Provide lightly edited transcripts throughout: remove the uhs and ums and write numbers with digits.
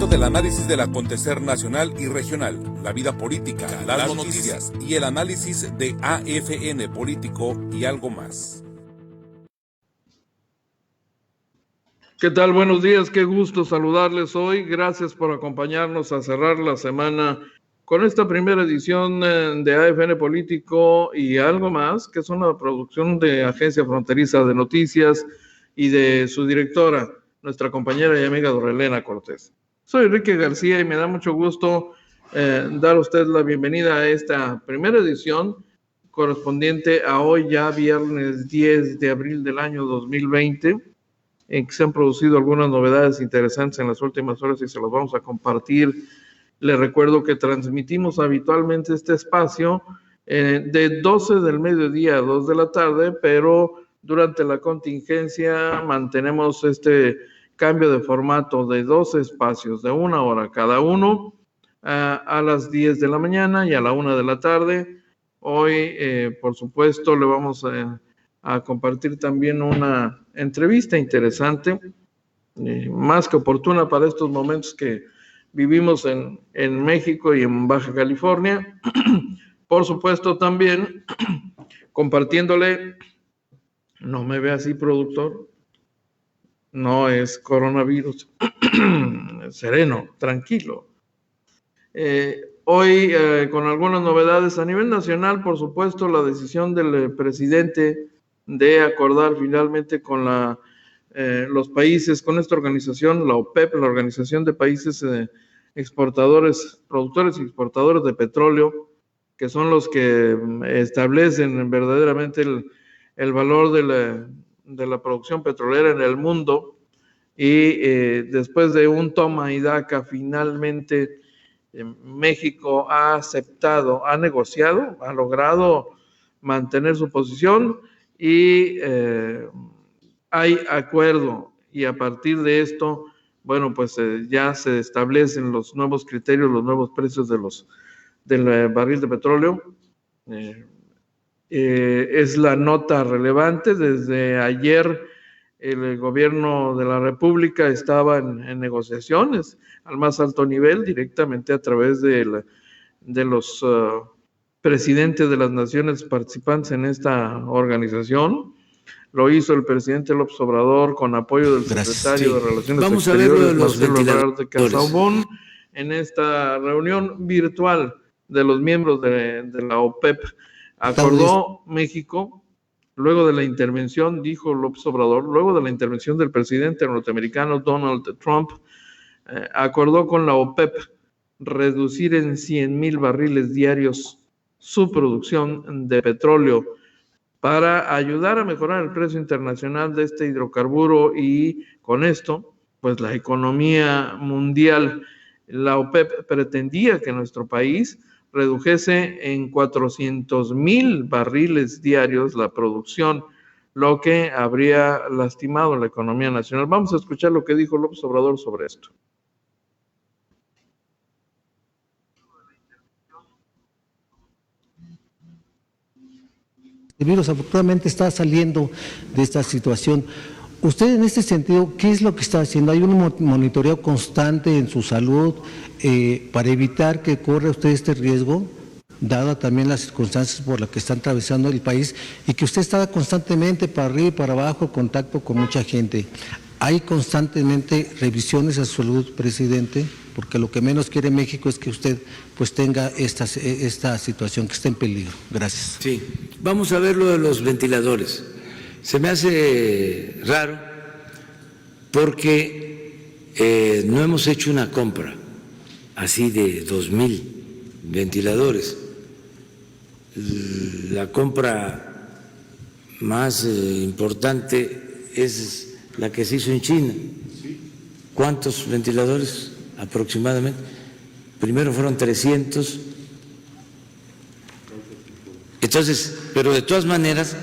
Momento del análisis del acontecer nacional y regional, la vida política, las noticias y el análisis de AFN Político y algo más. ¿Qué tal? Buenos días, qué gusto saludarles hoy. Gracias por acompañarnos a cerrar la semana con esta primera edición de AFN Político y algo más, que es una producción de Agencia Fronteriza de Noticias y de su directora, nuestra compañera y amiga Dorelena Cortés. Soy Enrique García y me da mucho gusto dar a usted la bienvenida a esta primera edición correspondiente a hoy ya viernes 10 de abril del año 2020, en que se han producido algunas novedades interesantes en las últimas horas y se las vamos a compartir. Les recuerdo que transmitimos habitualmente este espacio de 12 del mediodía a 2 de la tarde, pero durante la contingencia mantenemos este cambio de formato de 2 espacios de 1 hora cada uno, a las 10 de la mañana y a la 1 de la tarde. Hoy, por supuesto, le vamos a compartir también una entrevista interesante, más que oportuna para estos momentos que vivimos en México y en Baja California. Por supuesto, también compartiéndole, no me ve así, productor, no es coronavirus, sereno, tranquilo. Hoy con algunas novedades a nivel nacional, por supuesto, la decisión del presidente de acordar finalmente con los países, con esta organización, la OPEP, la Organización de Países Exportadores, Productores y Exportadores de Petróleo, que son los que establecen verdaderamente el valor de la producción petrolera en el mundo, y después de un toma y daca, finalmente México ha aceptado, ha negociado, ha logrado mantener su posición y hay acuerdo, y a partir de esto, bueno, pues ya se establecen los nuevos criterios, los nuevos precios del barril de petróleo. Es la nota relevante. Desde ayer el gobierno de la República estaba en negociaciones al más alto nivel, directamente a través de los presidentes de las naciones participantes en esta organización. Lo hizo el presidente López Obrador con apoyo del secretario de Relaciones Exteriores, Marcelo Ebrard de Casaubon, en esta reunión virtual de los miembros de la OPEP. Acordó México, luego de la intervención, dijo López Obrador, luego de la intervención del presidente norteamericano Donald Trump, acordó con la OPEP reducir en 100,000 barriles diarios su producción de petróleo para ayudar a mejorar el precio internacional de este hidrocarburo, y con esto, pues la economía mundial. La OPEP pretendía que nuestro país redujese en 400,000 barriles diarios la producción, lo que habría lastimado la economía nacional. Vamos a escuchar lo que dijo López Obrador sobre esto. El virus afortunadamente está saliendo de esta situación. Usted, en este sentido, ¿qué es lo que está haciendo? ¿Hay un monitoreo constante en su salud para evitar que corra usted este riesgo, dada también las circunstancias por las que está atravesando el país, y que usted está constantemente para arriba y para abajo, en contacto con mucha gente? ¿Hay constantemente revisiones a su salud, presidente? Porque lo que menos quiere México es que usted pues tenga esta situación que está en peligro. Gracias. Sí, vamos a ver lo de los ventiladores. Se me hace raro porque no hemos hecho una compra así de 2,000 ventiladores. La compra más importante es la que se hizo en China. ¿Cuántos ventiladores aproximadamente? Primero fueron 300. Entonces, pero de todas maneras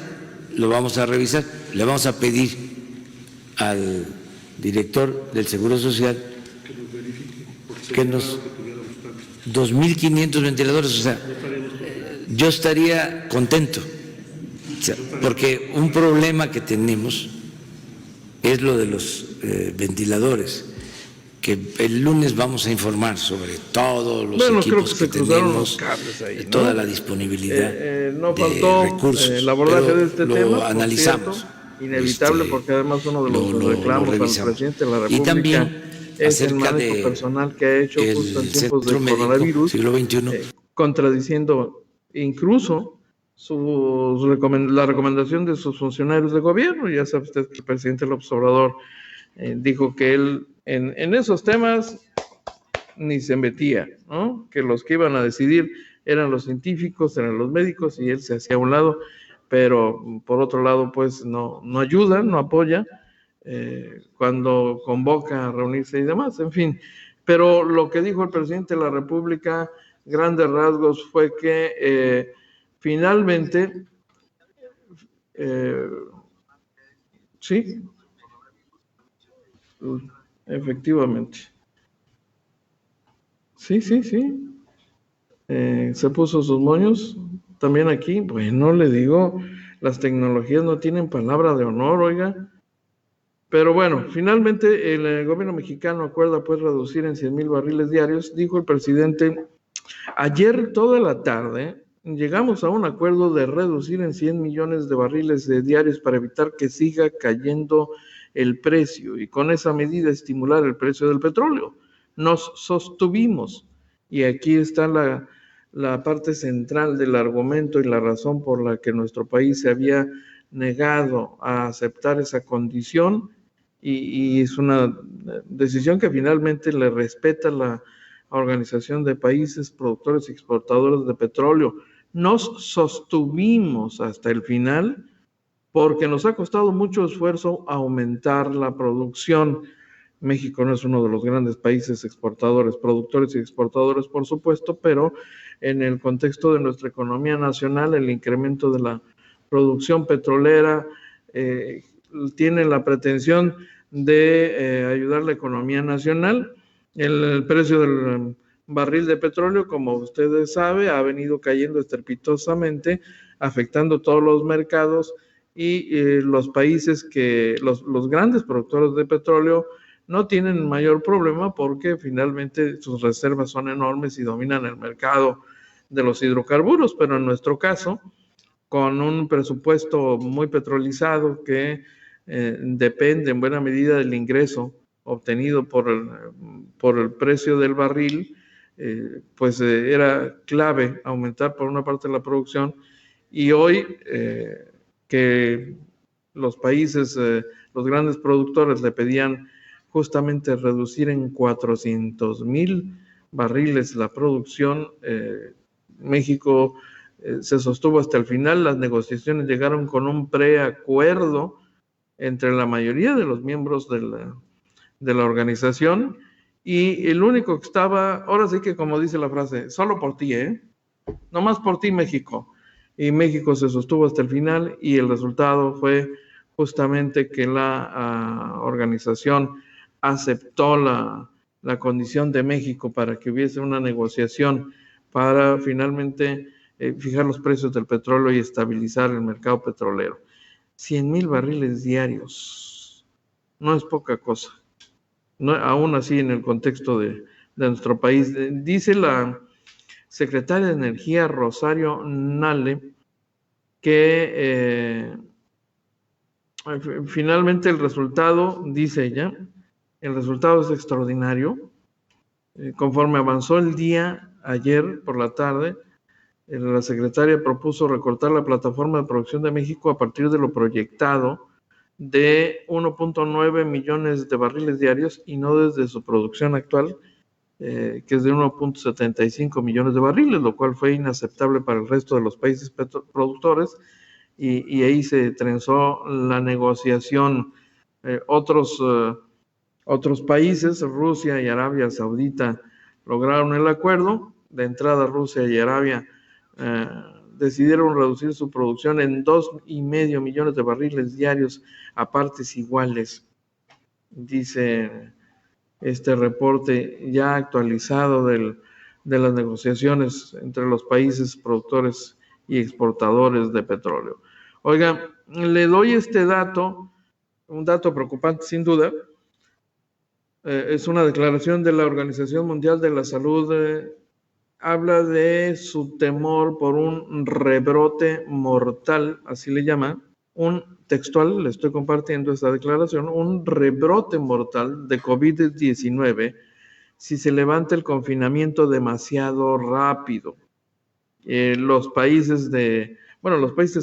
lo vamos a revisar. Le vamos a pedir al director del Seguro Social que nos 2,500 ventiladores, o sea, yo estaría contento, o sea, porque un problema que tenemos es lo de los ventiladores. que el lunes vamos a informar sobre todos los creo equipos que se tenemos, los cables ahí, ¿no? toda la disponibilidad no de faltó recursos. el abordaje de este lo tema, analizamos. cierto, inevitable, porque además uno de los reclamos al presidente de la República y también es el manejo personal que ha hecho justo en tiempos del coronavirus, siglo XXI, contradiciendo incluso la recomendación de sus funcionarios de gobierno. Ya sabe usted que el presidente López Obrador dijo que él en esos temas ni se metía, ¿no? Que los que iban a decidir eran los científicos, eran los médicos, y él se hacía a un lado, pero por otro lado, pues no ayuda, no apoya cuando convoca a reunirse y demás, en fin. Pero lo que dijo el presidente de la República, grandes rasgos, fue que finalmente, sí, efectivamente. Sí. Se puso sus moños también aquí. Bueno, le digo, las tecnologías no tienen palabra de honor, oiga. Pero bueno, finalmente el gobierno mexicano acuerda pues reducir en 100,000 barriles diarios, dijo el presidente. Ayer toda la tarde llegamos a un acuerdo de reducir en 100 millones de barriles diarios para evitar que siga cayendo el precio y con esa medida estimular el precio del petróleo. Nos sostuvimos, y aquí está la parte central del argumento y la razón por la que nuestro país se había negado a aceptar esa condición, y es una decisión que finalmente le respeta la Organización de Países Productores y Exportadores de Petróleo. Nos sostuvimos hasta el final porque nos ha costado mucho esfuerzo aumentar la producción. México no es uno de los grandes países exportadores, productores y exportadores, por supuesto, pero en el contexto de nuestra economía nacional, el incremento de la producción petrolera tiene la pretensión de ayudar a la economía nacional. El precio del barril de petróleo, como ustedes saben, ha venido cayendo estrepitosamente, afectando todos los mercados, y los países los grandes productores de petróleo no tienen mayor problema porque finalmente sus reservas son enormes y dominan el mercado de los hidrocarburos, pero en nuestro caso, con un presupuesto muy petrolizado que depende en buena medida del ingreso obtenido por el precio del barril, pues era clave aumentar por una parte la producción, y hoy que los países, los grandes productores le pedían justamente reducir en 400,000 barriles la producción, México se sostuvo hasta el final. Las negociaciones llegaron con un preacuerdo entre la mayoría de los miembros de la organización, y el único que estaba, ahora sí que como dice la frase, solo por ti, nomás por ti, México. Y México se sostuvo hasta el final, y el resultado fue justamente que la organización aceptó la condición de México para que hubiese una negociación para finalmente fijar los precios del petróleo y estabilizar el mercado petrolero. 100,000 barriles diarios no es poca cosa, no, aún así en el contexto de nuestro país. Dice la secretaria de Energía, Rosario Nale, que finalmente el resultado, dice ella, el resultado es extraordinario. Conforme avanzó el día, ayer por la tarde, la secretaria propuso recortar la plataforma de producción de México a partir de lo proyectado de 1.9 millones de barriles diarios y no desde su producción actual, que es de 1.75 millones de barriles, lo cual fue inaceptable para el resto de los países productores, y ahí se trenzó la negociación. Otros países, Rusia y Arabia Saudita, lograron el acuerdo. De entrada, Rusia y Arabia decidieron reducir su producción en 2,5 millones de barriles diarios a partes iguales, dice este reporte ya actualizado de las negociaciones entre los países productores y exportadores de petróleo. Oiga, le doy este dato, un dato preocupante sin duda, es una declaración de la Organización Mundial de la Salud. Habla de su temor por un rebrote mortal, así le llama, un textual, le estoy compartiendo esta declaración, un rebrote mortal de COVID-19 si se levanta el confinamiento demasiado rápido. Los países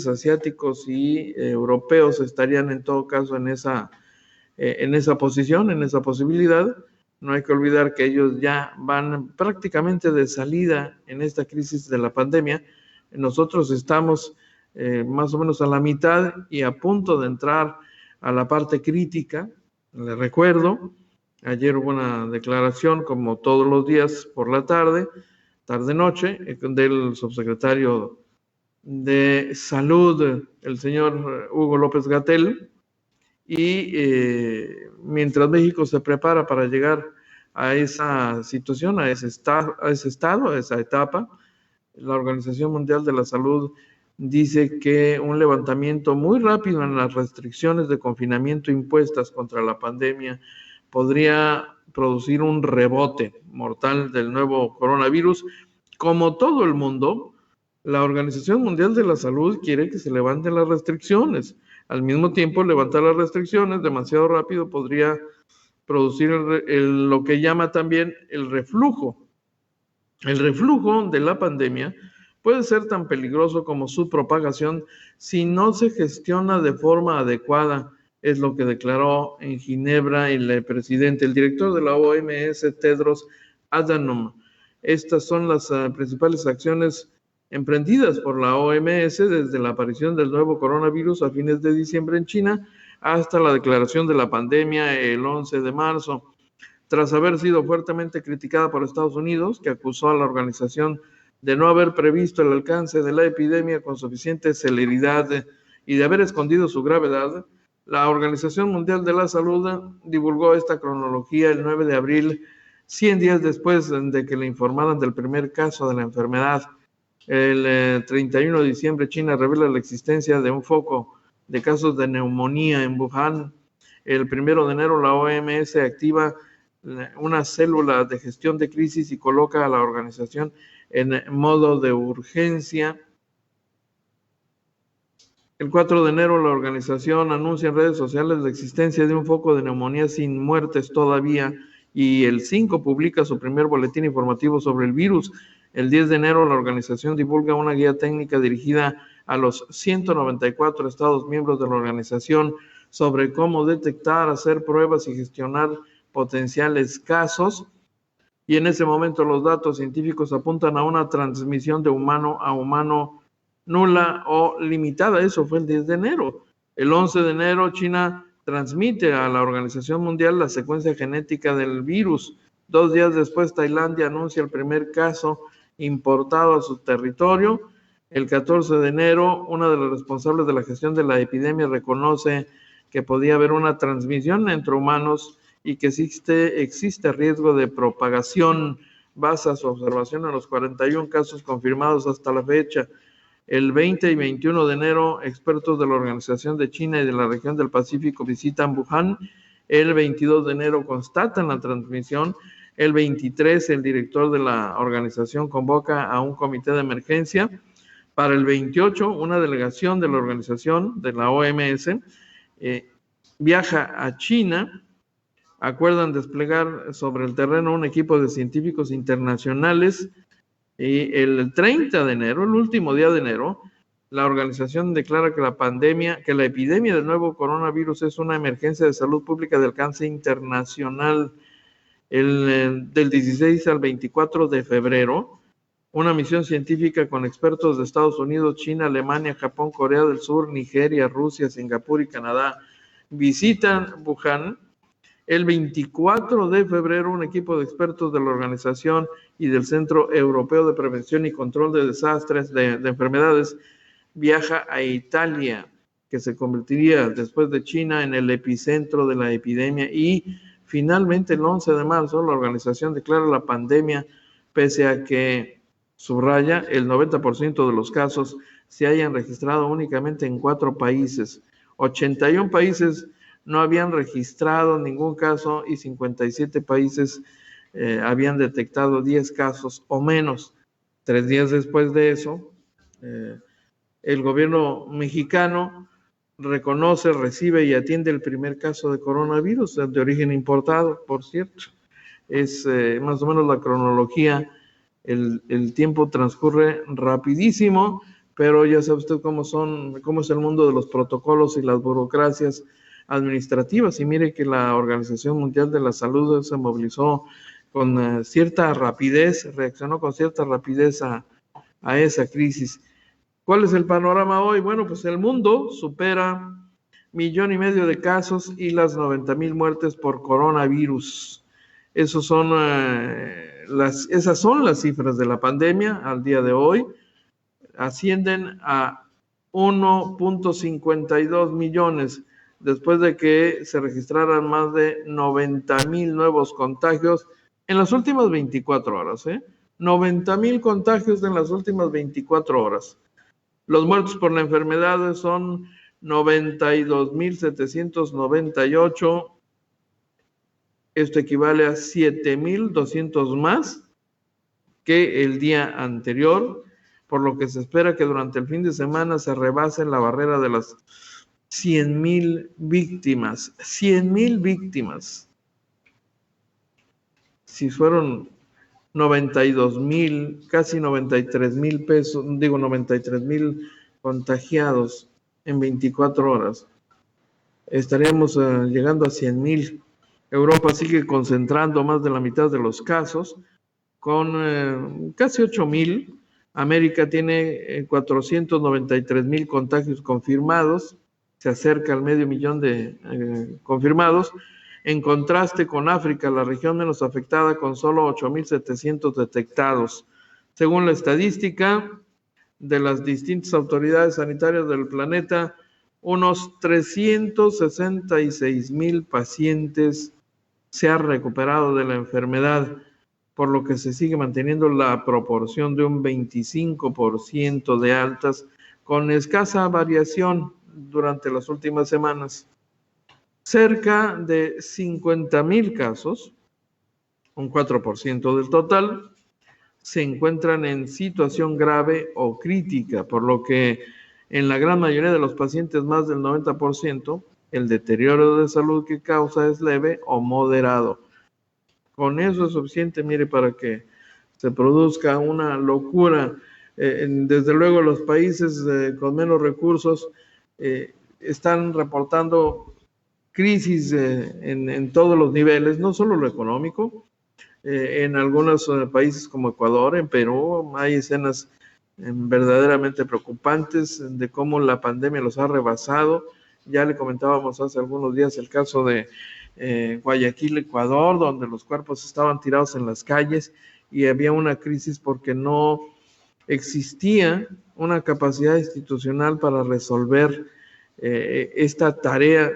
asiáticos y europeos estarían en todo caso en esa posición, en esa posibilidad. No hay que olvidar que ellos ya van prácticamente de salida en esta crisis de la pandemia. Nosotros estamos más o menos a la mitad y a punto de entrar a la parte crítica. Les recuerdo, ayer hubo una declaración, como todos los días por la tarde-noche, del subsecretario de Salud, el señor Hugo López-Gatell, y mientras México se prepara para llegar a esa situación, a ese estado, a esa etapa, la Organización Mundial de la Salud dice que un levantamiento muy rápido en las restricciones de confinamiento impuestas contra la pandemia podría producir un rebote mortal del nuevo coronavirus. Como todo el mundo, la Organización Mundial de la Salud quiere que se levanten las restricciones. Al mismo tiempo, levantar las restricciones demasiado rápido podría producir lo que llama también el reflujo. El reflujo de la pandemia puede ser tan peligroso como su propagación si no se gestiona de forma adecuada, es lo que declaró en Ginebra el director de la OMS, Tedros Adhanom. Estas son las principales acciones emprendidas por la OMS desde la aparición del nuevo coronavirus a fines de diciembre en China hasta la declaración de la pandemia el 11 de marzo. Tras haber sido fuertemente criticada por Estados Unidos, que acusó a la organización de no haber previsto el alcance de la epidemia con suficiente celeridad y de haber escondido su gravedad, la Organización Mundial de la Salud divulgó esta cronología el 9 de abril, 100 días después de que le informaran del primer caso de la enfermedad. El 31 de diciembre, China revela la existencia de un foco de casos de neumonía en Wuhan. El 1 de enero, la OMS activa una célula de gestión de crisis y coloca a la organización en modo de urgencia. El 4 de enero, la organización anuncia en redes sociales la existencia de un foco de neumonía sin muertes todavía, y el 5 publica su primer boletín informativo sobre el virus. El 10 de enero, la organización divulga una guía técnica dirigida a los 194 estados miembros de la organización sobre cómo detectar, hacer pruebas y gestionar potenciales casos. Y en ese momento los datos científicos apuntan a una transmisión de humano a humano nula o limitada. Eso fue el 10 de enero. El 11 de enero, China transmite a la Organización Mundial la secuencia genética del virus. 2 días después, Tailandia anuncia el primer caso importado a su territorio. El 14 de enero, una de las responsables de la gestión de la epidemia reconoce que podía haber una transmisión entre humanos y que existe riesgo de propagación. Basa su observación en los 41 casos confirmados hasta la fecha. El 20 y 21 de enero, expertos de la Organización de China y de la región del Pacífico visitan Wuhan. El 22 de enero constatan la transmisión. El 23, el director de la organización convoca a un comité de emergencia. Para el 28, una delegación de la organización, de la OMS, viaja a China. Acuerdan desplegar sobre el terreno un equipo de científicos internacionales. Y el 30 de enero, el último día de enero, la organización declara que la epidemia del nuevo coronavirus es una emergencia de salud pública de alcance internacional. Del 16 al 24 de febrero, una misión científica con expertos de Estados Unidos, China, Alemania, Japón, Corea del Sur, Nigeria, Rusia, Singapur y Canadá visitan Wuhan. El 24 de febrero, un equipo de expertos de la organización y del Centro Europeo de Prevención y Control de Desastres de Enfermedades viaja a Italia, que se convertiría después de China en el epicentro de la epidemia. Y finalmente, el 11 de marzo, la organización declara la pandemia, pese a que, subraya, el 90% de los casos se hayan registrado únicamente en 4 países. 81 países no habían registrado ningún caso y 57 países habían detectado 10 casos o menos. 3 días después de eso, el gobierno mexicano reconoce, recibe y atiende el primer caso de coronavirus de origen importado, por cierto. Es más o menos la cronología. El tiempo transcurre rapidísimo, pero ya sabe usted cómo es el mundo de los protocolos y las burocracias administrativas. Y mire que la Organización Mundial de la Salud se movilizó con cierta rapidez, reaccionó con cierta rapidez a esa crisis. ¿Cuál es el panorama hoy? Bueno, pues el mundo supera 1,5 millones de casos y las 90,000 muertes por coronavirus. Esas son las cifras de la pandemia al día de hoy. Ascienden a 1.52 millones después de que se registraran más de 90,000 nuevos contagios en las últimas 24 horas. 90,000 contagios en las últimas 24 horas. Los muertos por la enfermedad son 92,798. Esto equivale a 7,200 más que el día anterior, por lo que se espera que durante el fin de semana se rebase la barrera de las 100,000 víctimas. 100,000 víctimas. Si fueron 92,000, casi 93,000 contagiados en 24 horas, estaríamos llegando a 100,000. Europa sigue concentrando más de la mitad de los casos, con casi 8,000. América tiene 493,000 contagios confirmados, se acerca al 500,000 de confirmados. En contraste con África, la región menos afectada, con solo 8,700 detectados. Según la estadística de las distintas autoridades sanitarias del planeta, unos 366,000 pacientes se han recuperado de la enfermedad, por lo que se sigue manteniendo la proporción de un 25% de altas, con escasa variación durante las últimas semanas. Cerca de 50,000 casos, un 4% del total, se encuentran en situación grave o crítica, por lo que en la gran mayoría de los pacientes, más del 90%, el deterioro de salud que causa es leve o moderado. Con eso es suficiente, mire, para que se produzca una locura. Desde luego los países con menos recursos están reportando crisis en todos los niveles, no solo lo económico. En algunos países como Ecuador, en Perú, hay escenas verdaderamente preocupantes de cómo la pandemia los ha rebasado. Ya le comentábamos hace algunos días el caso de Guayaquil, Ecuador, donde los cuerpos estaban tirados en las calles y había una crisis porque no existía una capacidad institucional para resolver esta tarea,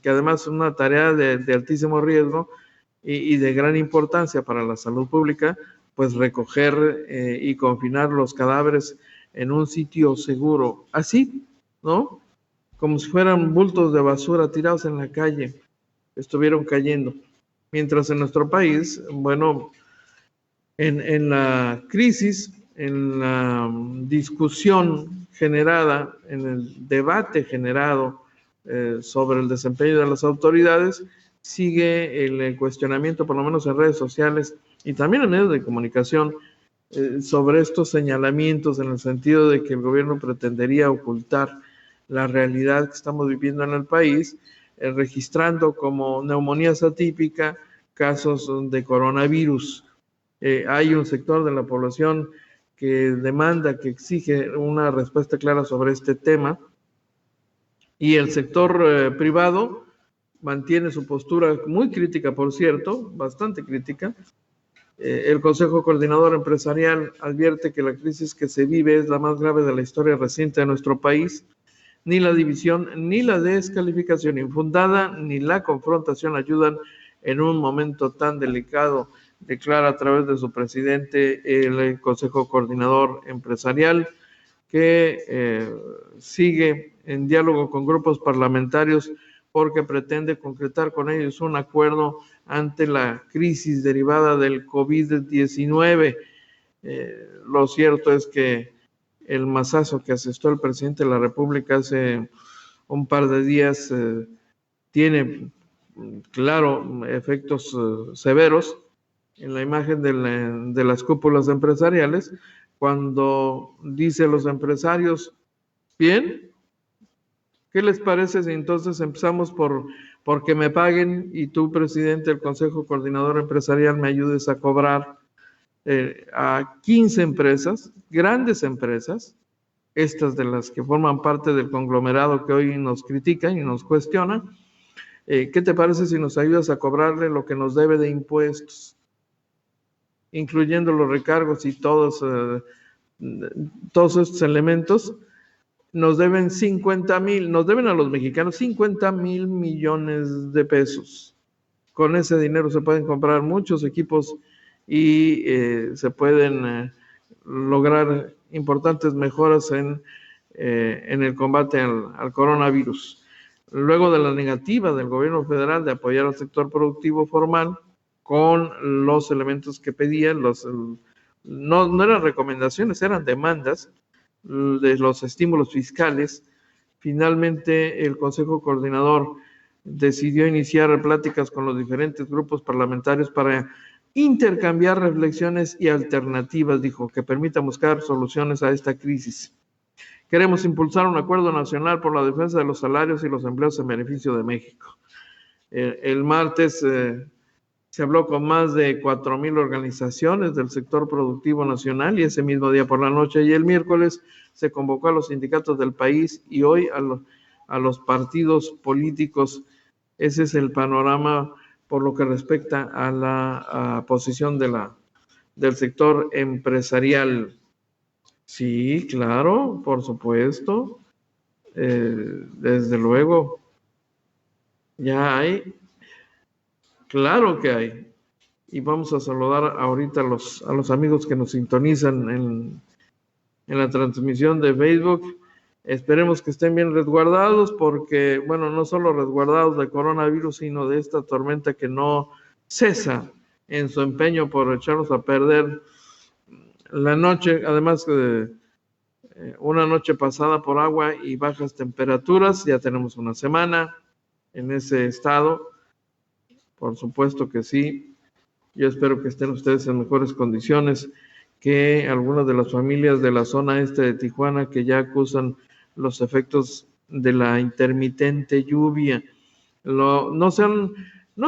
que además es una tarea de altísimo riesgo y de gran importancia para la salud pública, pues recoger y confinar los cadáveres en un sitio seguro, así, ¿no? Como si fueran bultos de basura tirados en la calle, estuvieron cayendo. Mientras en nuestro país, bueno, en la crisis, en la discusión generada, en el debate generado sobre el desempeño de las autoridades, sigue el cuestionamiento, por lo menos en redes sociales y también en medios de comunicación, sobre estos señalamientos, en el sentido de que el gobierno pretendería ocultar la realidad que estamos viviendo en el país, registrando como neumonías atípicas casos de coronavirus. Hay un sector de la población que demanda, que exige una respuesta clara sobre este tema, y el sector privado mantiene su postura muy crítica, por cierto, bastante crítica. El Consejo Coordinador Empresarial advierte que la crisis que se vive es la más grave de la historia reciente de nuestro país. Ni la división, ni la descalificación infundada, ni la confrontación ayudan en un momento tan delicado, declara a través de su presidente el Consejo Coordinador Empresarial, que sigue en diálogo con grupos parlamentarios porque pretende concretar con ellos un acuerdo ante la crisis derivada del COVID-19. Lo cierto es que el mazazo que asestó el presidente de la República hace un par de días tiene, claro, efectos severos en la imagen de las cúpulas empresariales, cuando dice a los empresarios, bien, ¿qué les parece si entonces empezamos por que me paguen y tú, presidente del Consejo Coordinador Empresarial, me ayudes a cobrar a 15 empresas, grandes empresas, estas de las que forman parte del conglomerado que hoy nos critican y nos cuestionan? ¿Qué te parece si nos ayudas a cobrarle lo que nos debe de impuestos, incluyendo los recargos y todos estos elementos? Nos deben 50,000, nos deben a los mexicanos 50,000 millones de pesos. Con ese dinero se pueden comprar muchos equipos y se pueden lograr importantes mejoras en el combate al coronavirus. Luego de la negativa del gobierno federal de apoyar al sector productivo formal con los elementos que pedían, no eran recomendaciones, eran demandas de los estímulos fiscales, finalmente el Consejo Coordinador decidió iniciar pláticas con los diferentes grupos parlamentarios para intercambiar reflexiones y alternativas, dijo, que permitan buscar soluciones a esta crisis. Queremos impulsar un acuerdo nacional por la defensa de los salarios y los empleos en beneficio de México. El martes se habló con más de 4,000 organizaciones del sector productivo nacional y ese mismo día por la noche, y el miércoles se convocó a los sindicatos del país y hoy a los partidos políticos. Ese es el panorama por lo que respecta a la posición del sector empresarial. Sí, claro, por supuesto, desde luego, ya hay, claro que hay. Y vamos a saludar ahorita a los amigos que nos sintonizan en la transmisión de Facebook. Esperemos que estén bien resguardados porque, bueno, no solo resguardados de coronavirus, sino de esta tormenta que no cesa en su empeño por echarnos a perder la noche, además de una noche pasada por agua y bajas temperaturas. Ya tenemos una semana en ese estado, por supuesto que sí. Yo espero que estén ustedes en mejores condiciones que algunas de las familias de la zona este de Tijuana que ya acusan los efectos de la intermitente lluvia. No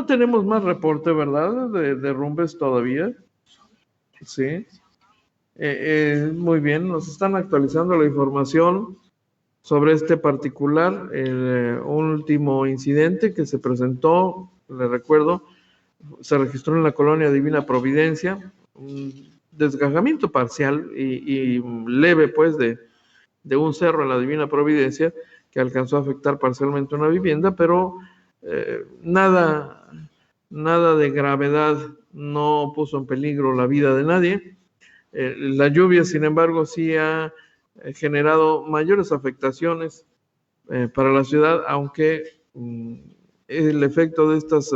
tenemos más reporte, ¿verdad?, de derrumbes todavía. Sí. Muy bien, nos están actualizando la información sobre este particular, el último incidente que se presentó, le recuerdo, se registró en la colonia Divina Providencia, un desgajamiento parcial y leve, pues, de un cerro en la Divina Providencia que alcanzó a afectar parcialmente una vivienda, pero nada de gravedad, no puso en peligro la vida de nadie. La lluvia, sin embargo, sí ha generado mayores afectaciones para la ciudad, aunque el efecto de estas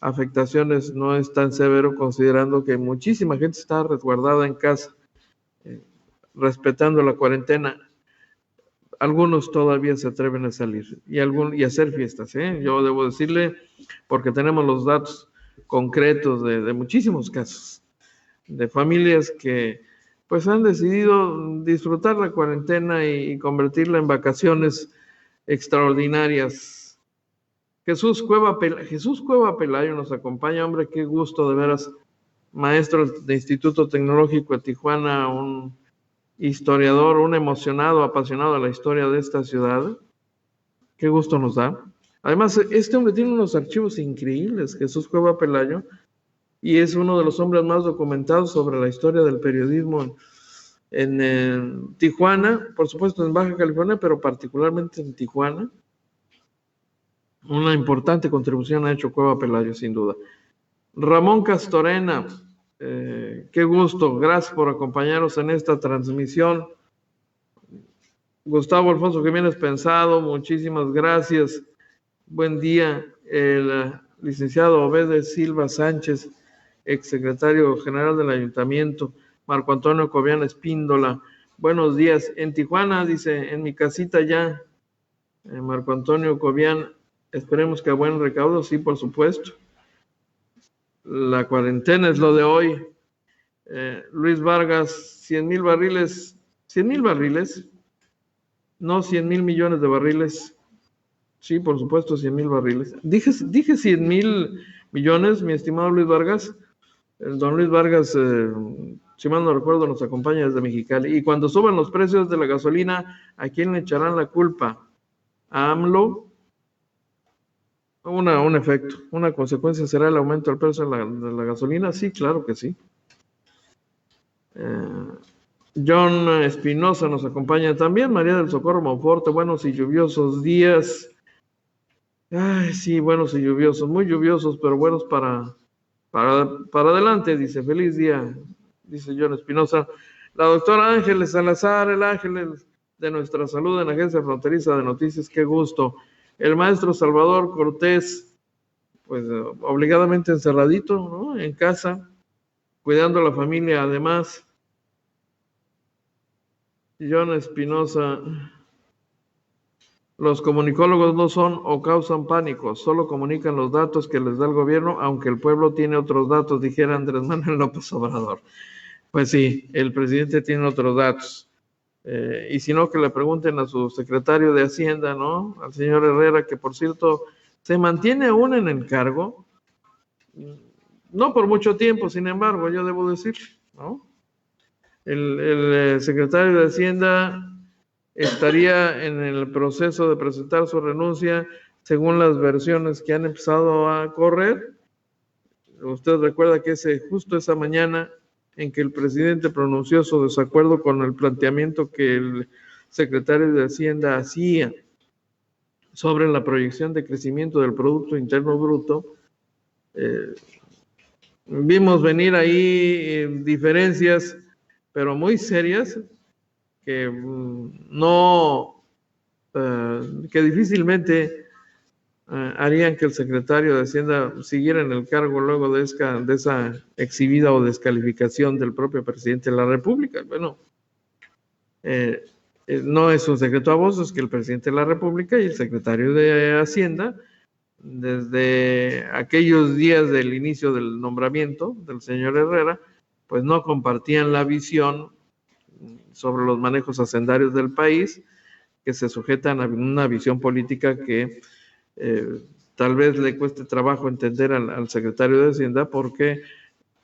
afectaciones no es tan severo, considerando que muchísima gente está resguardada en casa, respetando la cuarentena. Algunos todavía se atreven a salir y hacer fiestas, Yo debo decirle, porque tenemos los datos concretos de muchísimos casos, de familias que pues han decidido disfrutar la cuarentena y convertirla en vacaciones extraordinarias. Jesús Cueva Pelayo nos acompaña, hombre, qué gusto, de veras, maestro de Instituto Tecnológico de Tijuana, un historiador, un emocionado, apasionado de la historia de esta ciudad. Qué gusto nos da. Además, este hombre tiene unos archivos increíbles, Jesús Cueva Pelayo, y es uno de los hombres más documentados sobre la historia del periodismo en Tijuana, por supuesto en Baja California, pero particularmente en Tijuana. Una importante contribución ha hecho Cueva Pelayo, sin duda. Ramón Castorena, qué gusto, gracias por acompañarnos en esta transmisión. Gustavo Alfonso Jiménez Pensado, muchísimas gracias. Buen día. El licenciado Obed Silva Sánchez, exsecretario general del Ayuntamiento. Marco Antonio Cobian Espíndola. Buenos días. En Tijuana, dice, en mi casita ya. Marco Antonio Cobian, esperemos que a buen recaudo, sí, por supuesto. La cuarentena es lo de hoy. Luis Vargas, 100,000 barriles, 100,000 barriles, no 100,000 millones de barriles. Sí, por supuesto, 100,000 barriles. Dije 100,000 millones, mi estimado Luis Vargas. El don Luis Vargas, si mal no recuerdo, nos acompaña desde Mexicali. Y cuando suban los precios de la gasolina, ¿a quién le echarán la culpa? ¿A AMLO? Un efecto, una consecuencia será el aumento del precio de la gasolina. Sí, claro que sí. John Espinosa nos acompaña también. María del Socorro Monforte, buenos y lluviosos días. Ay, sí, buenos y lluviosos, muy lluviosos, pero buenos para adelante, dice. Feliz día, dice John Espinosa. La doctora Ángeles Salazar, el ángel de nuestra salud en la Agencia Fronteriza de Noticias, qué gusto. El maestro Salvador Cortés, pues obligadamente encerradito, ¿no? En casa, cuidando a la familia además. John Espinosa, los comunicólogos no son o causan pánico, solo comunican los datos que les da el gobierno, aunque el pueblo tiene otros datos, dijera Andrés Manuel López Obrador. Pues sí, el presidente tiene otros datos. Y si no, que le pregunten a su secretario de Hacienda, ¿no? Al señor Herrera, que por cierto se mantiene aún en el cargo, no por mucho tiempo, sin embargo, yo debo decir, ¿no? El secretario de Hacienda estaría en el proceso de presentar su renuncia según las versiones que han empezado a correr. Usted recuerda que justo esa mañana en que el presidente pronunció su desacuerdo con el planteamiento que el secretario de Hacienda hacía sobre la proyección de crecimiento del Producto Interno Bruto, vimos venir ahí diferencias, pero muy serias, que que difícilmente harían que el secretario de Hacienda siguiera en el cargo luego de esa exhibida o descalificación del propio presidente de la República. Bueno, no es un secreto a voces que el presidente de la República y el secretario de Hacienda, desde aquellos días del inicio del nombramiento del señor Herrera, pues no compartían la visión sobre los manejos hacendarios del país, que se sujetan a una visión política que tal vez le cueste trabajo entender al secretario de Hacienda, porque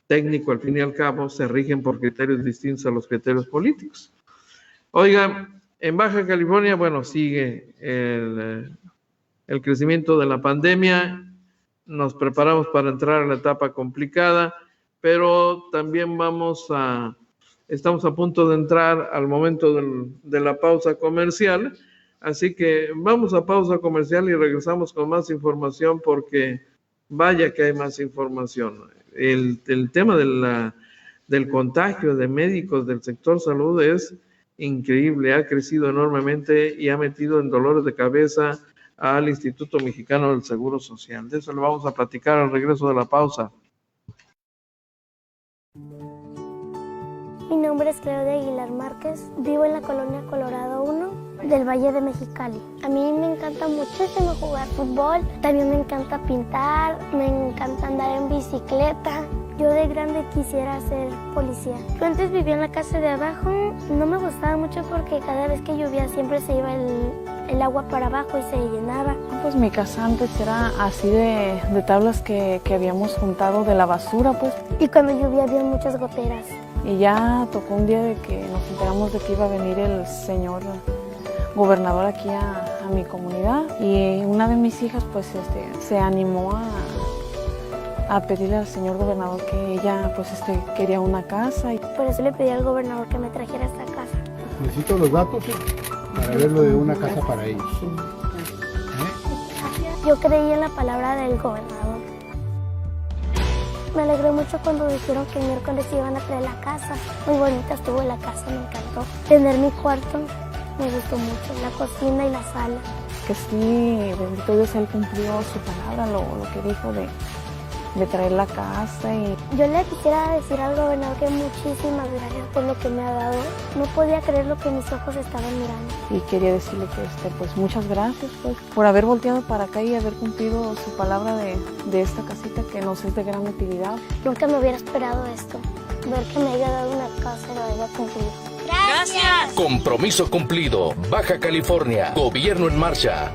técnico al fin y al cabo se rigen por criterios distintos a los criterios políticos. Oiga, en Baja California, bueno, sigue el crecimiento de la pandemia, nos preparamos para entrar a la etapa complicada, pero también estamos a punto de entrar al momento de la pausa comercial, así que vamos a pausa comercial y regresamos con más información, porque vaya que hay más información. El tema del contagio de médicos del sector salud es increíble, ha crecido enormemente y ha metido en dolores de cabeza al Instituto Mexicano del Seguro Social. De eso le vamos a platicar al regreso de la pausa. Mi nombre es Claudia Aguilar Márquez, vivo en la colonia Colorado 1 del Valle de Mexicali. A mí me encanta muchísimo jugar fútbol, también me encanta pintar, me encanta andar en bicicleta. Yo de grande quisiera ser policía. Yo antes vivía en la casa de abajo, no me gustaba mucho porque cada vez que llovía siempre se iba el agua para abajo y se llenaba. Pues mi casa antes era así de tablas que habíamos juntado de la basura, pues. Y cuando llovía había muchas goteras. Y ya tocó un día de que nos enteramos de que iba a venir el señor gobernador aquí a mi comunidad, y una de mis hijas pues se animó a pedirle al señor gobernador que ella pues quería una casa. Por eso le pedí al gobernador que me trajera esta casa. Necesito los datos para ver lo de una casa para ellos. Yo creí en la palabra del gobernador. Me alegré mucho cuando dijeron que el miércoles iban a traer la casa. Muy bonita estuvo la casa, me encantó. Tener mi cuarto me gustó mucho, la cocina y la sala. que sí, bendito Dios, Él cumplió su palabra, lo que dijo de traer la casa. Y yo le quisiera decir al gobernador que muchísimas gracias por lo que me ha dado. No podía creer lo que mis ojos estaban mirando. Y quería decirle que pues muchas gracias pues, por haber volteado para acá y haber cumplido su palabra de esta casita que nos es de gran utilidad. Nunca me hubiera esperado esto, ver que me haya dado una casa y lo haya cumplido. ¡Gracias! Compromiso cumplido. Baja California. Gobierno en marcha.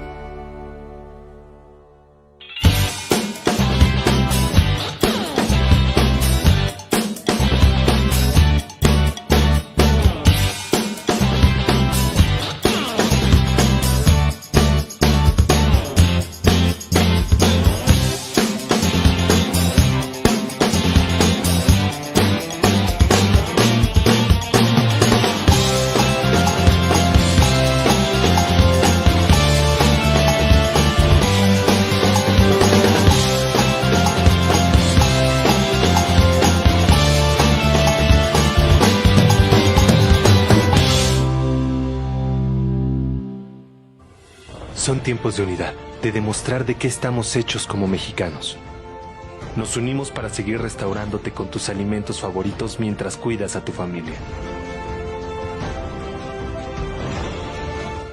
Son tiempos de unidad, de demostrar de qué estamos hechos como mexicanos. Nos unimos para seguir restaurándote con tus alimentos favoritos mientras cuidas a tu familia.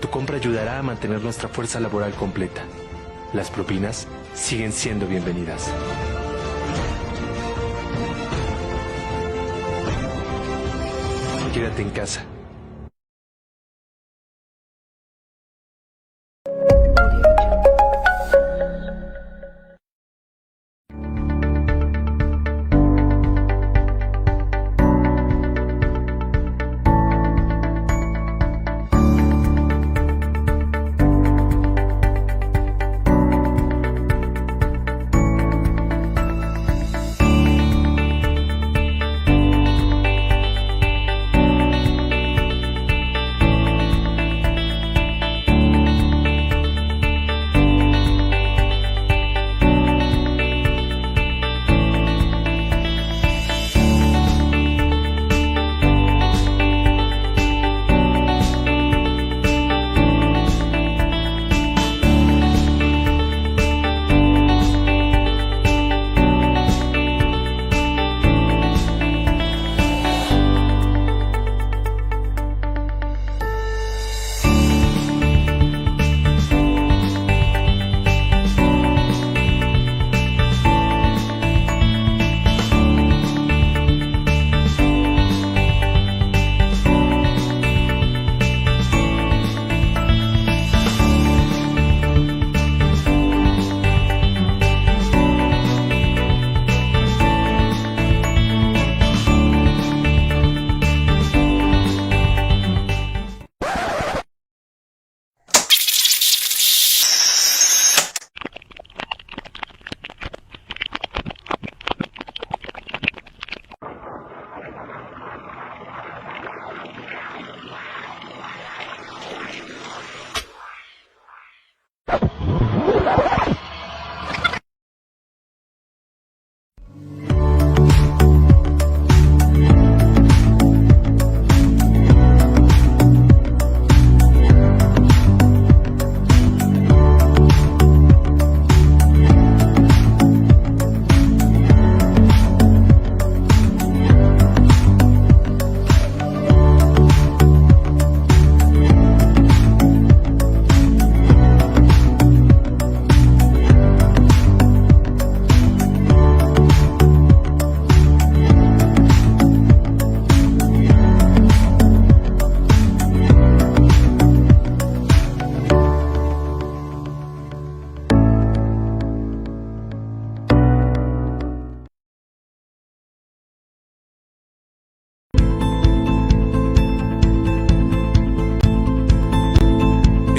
Tu compra ayudará a mantener nuestra fuerza laboral completa. Las propinas siguen siendo bienvenidas. Quédate en casa.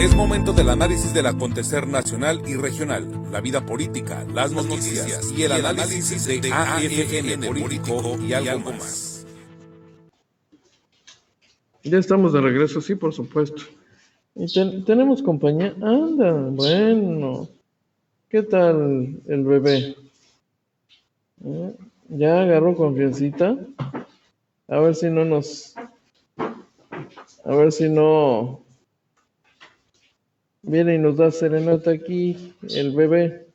Es momento del análisis del acontecer nacional y regional, la vida política, las noticias y el análisis de AFN político y algo más. Ya estamos de regreso, sí, por supuesto. Y tenemos compañía. Anda, bueno. ¿Qué tal el bebé? ¿Ya agarró confiancita? A ver si no nos... A ver si no Viene y nos da serenata aquí el bebé.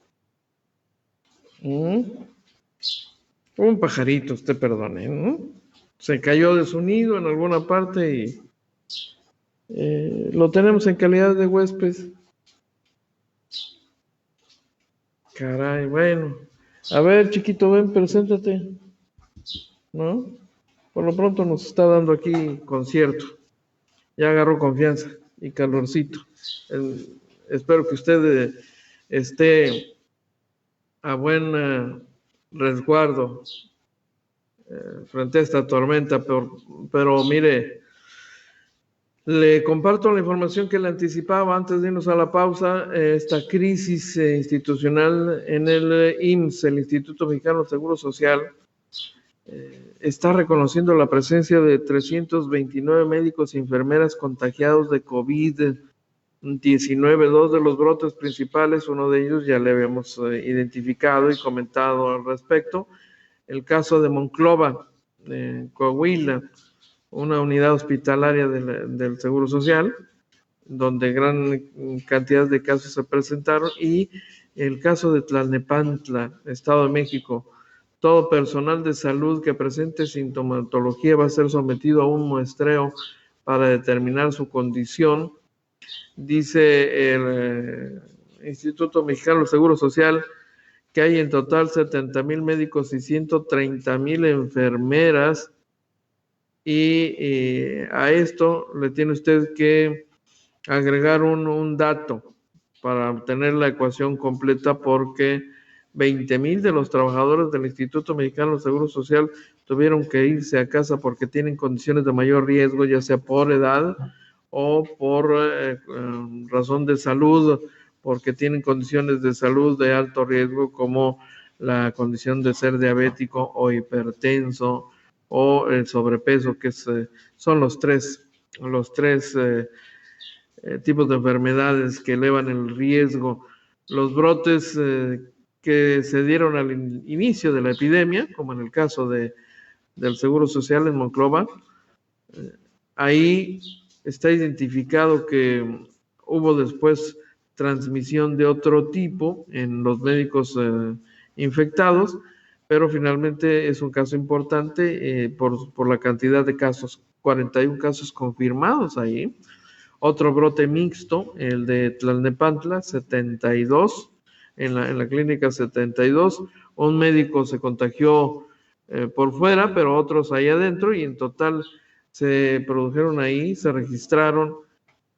Un pajarito, usted perdone, ¿no? Se cayó de su nido en alguna parte y lo tenemos en calidad de huésped. Caray, bueno. A ver, chiquito, ven, preséntate. ¿No? Por lo pronto nos está dando aquí concierto. Ya agarró confianza y calorcito. Espero que usted esté a buen resguardo frente a esta tormenta, pero mire, le comparto la información que le anticipaba antes de irnos a la pausa. Esta crisis institucional en el IMSS, el Instituto Mexicano del Seguro Social, está reconociendo la presencia de 329 médicos y enfermeras contagiados de COVID-19. Dos de los brotes principales, uno de ellos ya le habíamos identificado y comentado al respecto. El caso de Monclova, Coahuila, una unidad hospitalaria del Seguro Social, donde gran cantidad de casos se presentaron, y el caso de Tlalnepantla, Estado de México. Todo personal de salud que presente sintomatología va a ser sometido a un muestreo para determinar su condición. Dice el Instituto Mexicano del Seguro Social que hay en total 70,000 médicos y 130,000 enfermeras, y a esto le tiene usted que agregar un dato para obtener la ecuación completa, porque 20,000 de los trabajadores del Instituto Mexicano del Seguro Social tuvieron que irse a casa porque tienen condiciones de mayor riesgo, ya sea por edad o por razón de salud, porque tienen condiciones de salud de alto riesgo, como la condición de ser diabético o hipertenso o el sobrepeso, que son los tres tipos de enfermedades que elevan el riesgo. Los brotes que se dieron al inicio de la epidemia, como en el caso del Seguro Social en Monclova, ahí está identificado que hubo después transmisión de otro tipo en los médicos infectados, pero finalmente es un caso importante por la cantidad de casos, 41 casos confirmados ahí. Otro brote mixto, el de Tlalnepantla, 72, en la clínica 72. Un médico se contagió por fuera, pero otros ahí adentro, y en total se produjeron ahí, se registraron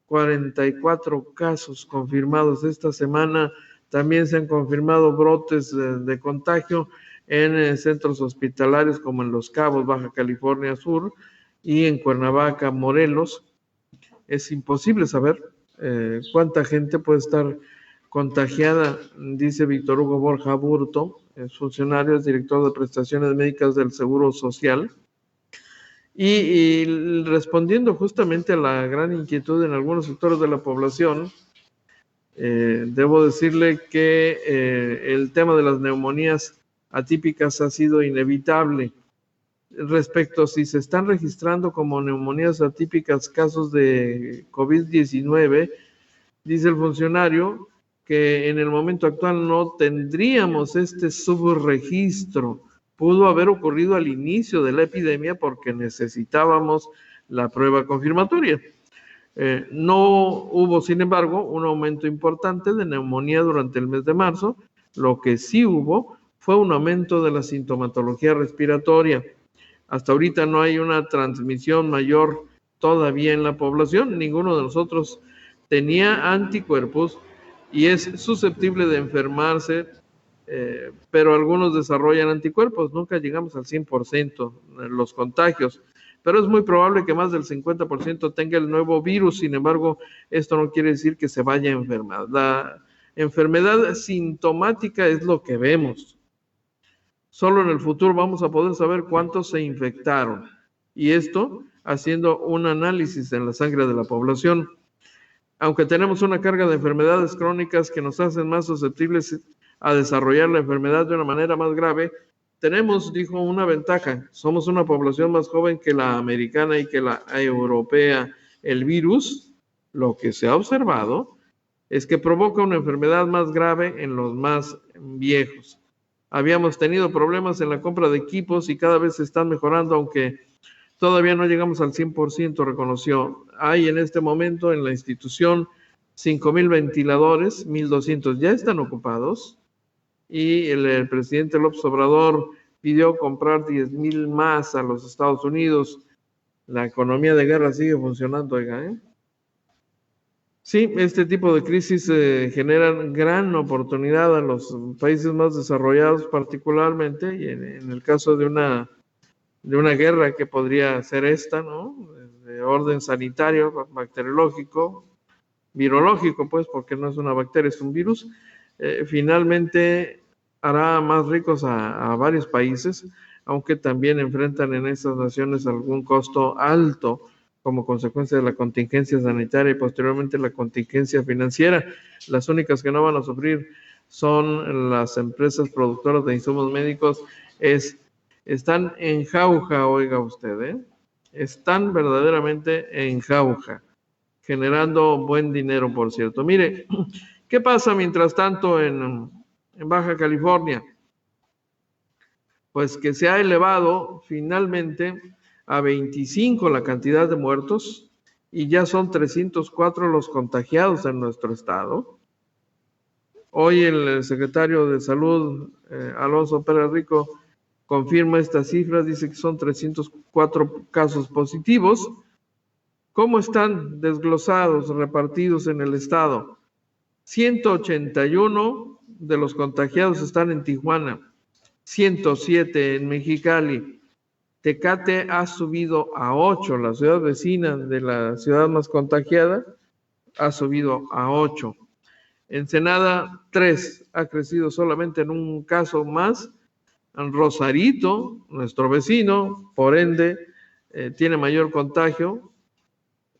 44 casos confirmados. Esta semana también se han confirmado brotes de contagio en centros hospitalarios como en Los Cabos, Baja California Sur, y en Cuernavaca, Morelos. Es imposible saber cuánta gente puede estar contagiada, dice Víctor Hugo Borja Burto, es funcionario, es director de prestaciones médicas del Seguro Social. Y respondiendo justamente a la gran inquietud en algunos sectores de la población, debo decirle que el tema de las neumonías atípicas ha sido inevitable. Respecto a si se están registrando como neumonías atípicas casos de COVID-19, dice el funcionario que en el momento actual no tendríamos este subregistro. Pudo haber ocurrido al inicio de la epidemia porque necesitábamos la prueba confirmatoria. No hubo, sin embargo, un aumento importante de neumonía durante el mes de marzo. Lo que sí hubo fue un aumento de la sintomatología respiratoria. Hasta ahorita no hay una transmisión mayor todavía en la población. Ninguno de nosotros tenía anticuerpos y es susceptible de enfermarse, pero algunos desarrollan anticuerpos. Nunca llegamos al 100% en los contagios, pero es muy probable que más del 50% tenga el nuevo virus. Sin embargo, esto no quiere decir que se vaya a enfermar. La enfermedad sintomática es lo que vemos. Solo en el futuro vamos a poder saber cuántos se infectaron, y esto haciendo un análisis en la sangre de la población. Aunque tenemos una carga de enfermedades crónicas que nos hacen más susceptibles a desarrollar la enfermedad de una manera más grave, tenemos, dijo, una ventaja. Somos una población más joven que la americana y que la europea. El virus, lo que se ha observado, es que provoca una enfermedad más grave en los más viejos. Habíamos tenido problemas en la compra de equipos y cada vez se están mejorando, aunque todavía no llegamos al 100%, reconoció. Hay en este momento en la institución 5,000 ventiladores, 1,200 ya están ocupados, y el presidente López Obrador pidió comprar 10,000 más a los Estados Unidos. La economía de guerra sigue funcionando, oiga, ¿eh? Sí, este tipo de crisis generan gran oportunidad a los países más desarrollados particularmente, y en el caso de una guerra que podría ser esta, ¿no? De orden sanitario, bacteriológico, virológico, pues, porque no es una bacteria, es un virus, finalmente hará más ricos a varios países, aunque también enfrentan en esas naciones algún costo alto como consecuencia de la contingencia sanitaria y posteriormente la contingencia financiera. Las únicas que no van a sufrir son las empresas productoras de insumos médicos. Están en jauja, oiga usted, ¿eh? Están verdaderamente en jauja, generando buen dinero, por cierto. Mire, ¿qué pasa mientras tanto en Baja California? Pues que se ha elevado finalmente a 25 la cantidad de muertos y ya son 304 los contagiados en nuestro estado. Hoy el secretario de Salud, Alonso Pérez Rico, confirma estas cifras, dice que son 304 casos positivos. ¿Cómo están desglosados, repartidos en el estado? 181 de los contagiados están en Tijuana, 107 en Mexicali. Tecate ha subido a 8, la ciudad vecina de la ciudad más contagiada ha subido a 8. Ensenada 3, ha crecido solamente en un caso más. En Rosarito, nuestro vecino, por ende, tiene mayor contagio.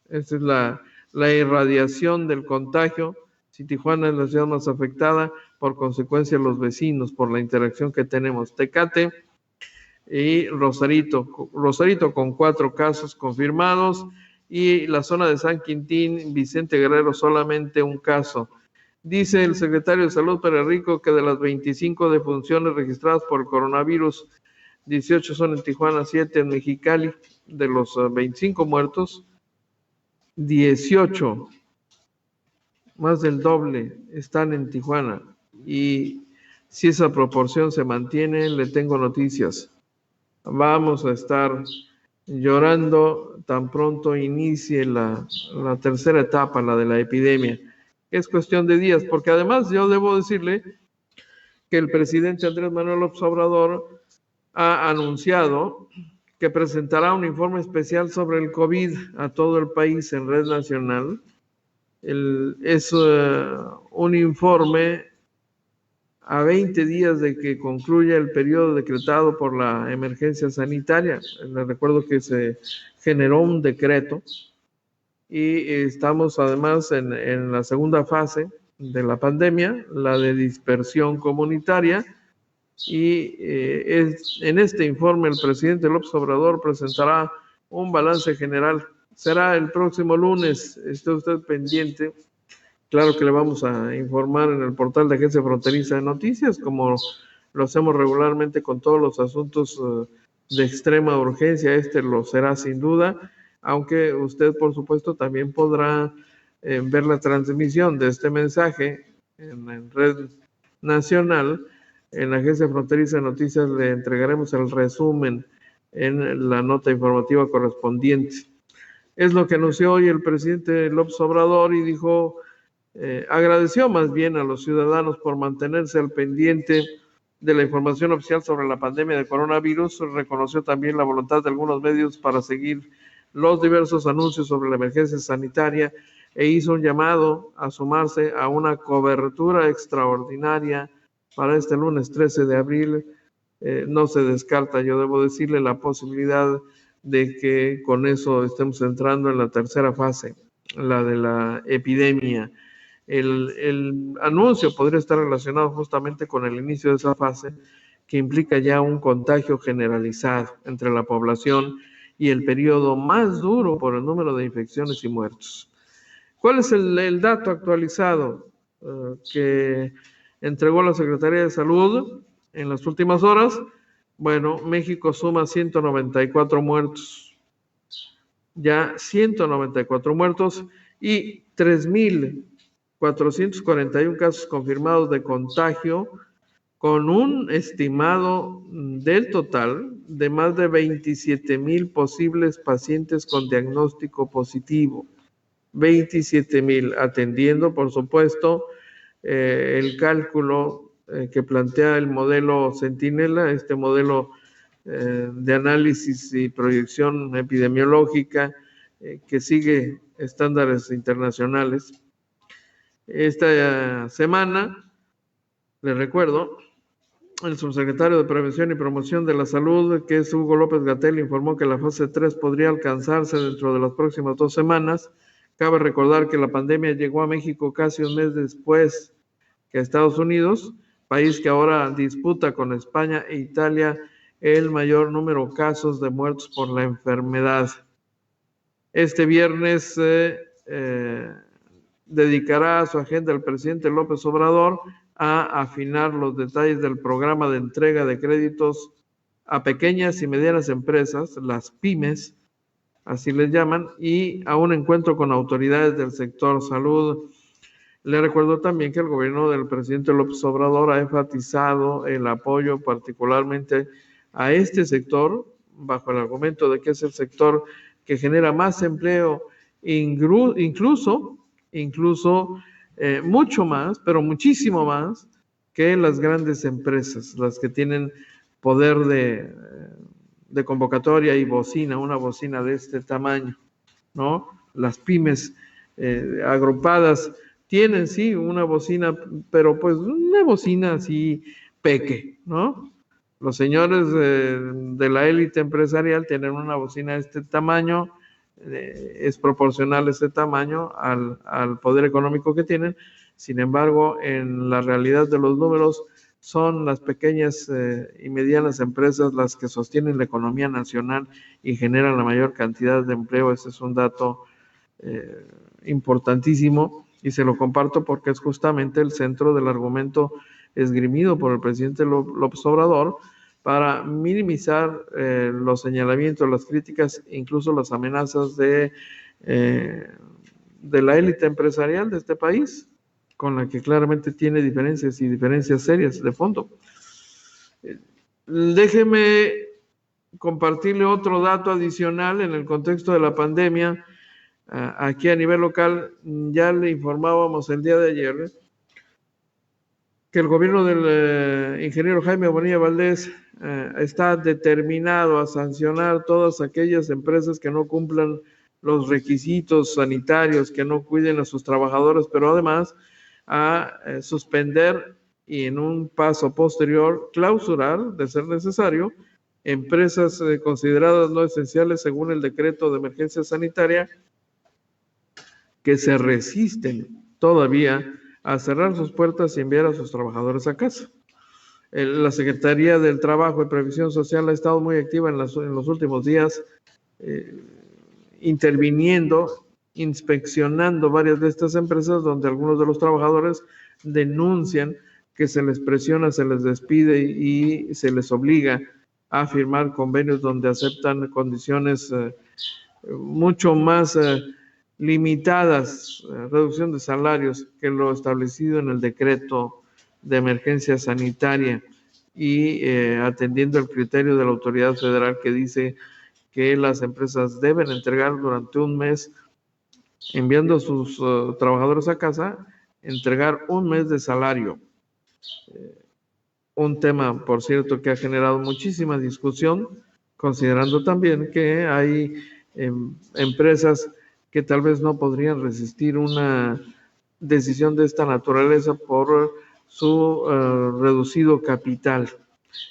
Esta es la irradiación del contagio. Si Tijuana es la ciudad más afectada, por consecuencia los vecinos, por la interacción que tenemos. Tecate y Rosarito con 4 casos confirmados, y la zona de San Quintín, Vicente Guerrero, solamente un caso. Dice el secretario de Salud Pérez Rico que de las 25 defunciones registradas por el coronavirus, 18 son en Tijuana, 7 en Mexicali. De los 25 muertos, 18, más del doble, están en Tijuana. Y si esa proporción se mantiene, le tengo noticias. Vamos a estar llorando tan pronto inicie la tercera etapa, la de la epidemia. Es cuestión de días, porque además yo debo decirle que el presidente Andrés Manuel López Obrador ha anunciado que presentará un informe especial sobre el COVID a todo el país en red nacional. Es un informe a 20 días de que concluya el periodo decretado por la emergencia sanitaria. Les recuerdo que se generó un decreto y estamos además en la segunda fase de la pandemia, la de dispersión comunitaria, y en este informe el presidente López Obrador presentará un balance general. Será el próximo lunes, esté usted pendiente. Claro que le vamos a informar en el portal de Agencia Fronteriza de Noticias, como lo hacemos regularmente con todos los asuntos de extrema urgencia. Este lo será sin duda, aunque usted, por supuesto, también podrá ver la transmisión de este mensaje en red nacional. En la Agencia Fronteriza de Noticias le entregaremos el resumen en la nota informativa correspondiente. Es lo que anunció hoy el presidente López Obrador y dijo... agradeció más bien a los ciudadanos por mantenerse al pendiente de la información oficial sobre la pandemia de coronavirus. Reconoció también la voluntad de algunos medios para seguir los diversos anuncios sobre la emergencia sanitaria e hizo un llamado a sumarse a una cobertura extraordinaria para este lunes 13 de abril. No se descarta, yo debo decirle, la posibilidad de que con eso estemos entrando en la tercera fase, la de la epidemia. El anuncio podría estar relacionado justamente con el inicio de esa fase, que implica ya un contagio generalizado entre la población y el periodo más duro por el número de infecciones y muertos. ¿Cuál es el dato actualizado que entregó la Secretaría de Salud en las últimas horas? Bueno, México suma 194 muertos, ya 194 muertos y 3,441 casos confirmados de contagio, con un estimado del total de más de 27,000 posibles pacientes con diagnóstico positivo. 27,000, atendiendo, por supuesto, el cálculo que plantea el modelo Centinela, este modelo de análisis y proyección epidemiológica que sigue estándares internacionales. Esta semana, les recuerdo, el subsecretario de Prevención y Promoción de la Salud, que es Hugo López-Gatell, informó que la fase 3 podría alcanzarse dentro de las próximas 2 semanas. Cabe recordar que la pandemia llegó a México casi un mes después que a Estados Unidos, país que ahora disputa con España e Italia el mayor número de casos de muertos por la enfermedad. Este viernes dedicará su agenda el presidente López Obrador a afinar los detalles del programa de entrega de créditos a pequeñas y medianas empresas, las pymes, así les llaman, y a un encuentro con autoridades del sector salud. Le recuerdo también que el gobierno del presidente López Obrador ha enfatizado el apoyo particularmente a este sector, bajo el argumento de que es el sector que genera más empleo, incluso mucho más, pero muchísimo más que las grandes empresas, las que tienen poder de convocatoria y bocina, una bocina de este tamaño, ¿no? Las pymes agrupadas tienen, sí, una bocina, pero pues una bocina así peque, ¿no? Los señores de la élite empresarial tienen una bocina de este tamaño, es proporcional ese tamaño al poder económico que tienen. Sin embargo, en la realidad de los números, son las pequeñas y medianas empresas las que sostienen la economía nacional y generan la mayor cantidad de empleo. Ese es un dato importantísimo y se lo comparto porque es justamente el centro del argumento esgrimido por el presidente López Obrador para minimizar los señalamientos, las críticas, incluso las amenazas de la élite empresarial de este país, con la que claramente tiene diferencias y diferencias serias de fondo. Déjeme compartirle otro dato adicional en el contexto de la pandemia. Aquí a nivel local ya le informábamos el día de ayer que el gobierno del ingeniero Jaime Bonilla Valdés está determinado a sancionar todas aquellas empresas que no cumplan los requisitos sanitarios, que no cuiden a sus trabajadores, pero además a suspender y en un paso posterior clausurar, de ser necesario, empresas consideradas no esenciales según el decreto de emergencia sanitaria que se resisten todavía a cerrar sus puertas y enviar a sus trabajadores a casa. La Secretaría del Trabajo y Previsión Social ha estado muy activa en los últimos días, interviniendo, inspeccionando varias de estas empresas donde algunos de los trabajadores denuncian que se les presiona, se les despide y se les obliga a firmar convenios donde aceptan condiciones mucho más limitadas, reducción de salarios, que lo establecido en el decreto de emergencia sanitaria y atendiendo el criterio de la autoridad federal que dice que las empresas deben entregar durante un mes, enviando a sus trabajadores a casa, entregar un mes de salario. Un tema, por cierto, que ha generado muchísima discusión, considerando también que hay empresas que tal vez no podrían resistir una decisión de esta naturaleza por su reducido capital.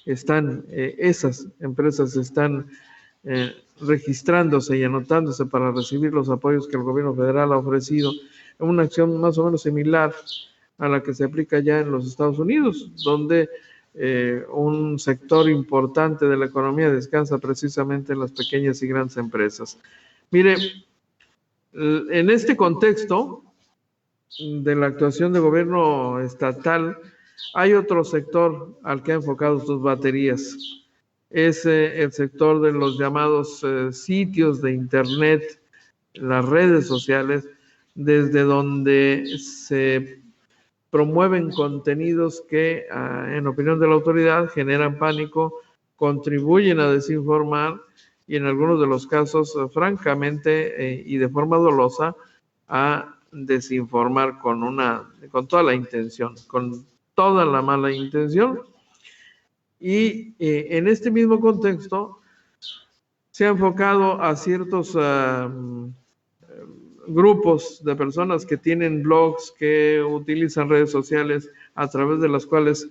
Esas empresas están registrándose y anotándose para recibir los apoyos que el gobierno federal ha ofrecido, en una acción más o menos similar a la que se aplica ya en los Estados Unidos, donde un sector importante de la economía descansa precisamente en las pequeñas y grandes empresas. Mire, En este contexto de la actuación de gobierno estatal, hay otro sector al que ha enfocado sus baterías. Es el sector de los llamados sitios de Internet, las redes sociales, desde donde se promueven contenidos que, en opinión de la autoridad, generan pánico, contribuyen a desinformar y en algunos de los casos, francamente y de forma dolosa, a desinformar con toda la intención, con toda la mala intención. Y en este mismo contexto se ha enfocado a ciertos grupos de personas que tienen blogs, que utilizan redes sociales a través de las cuales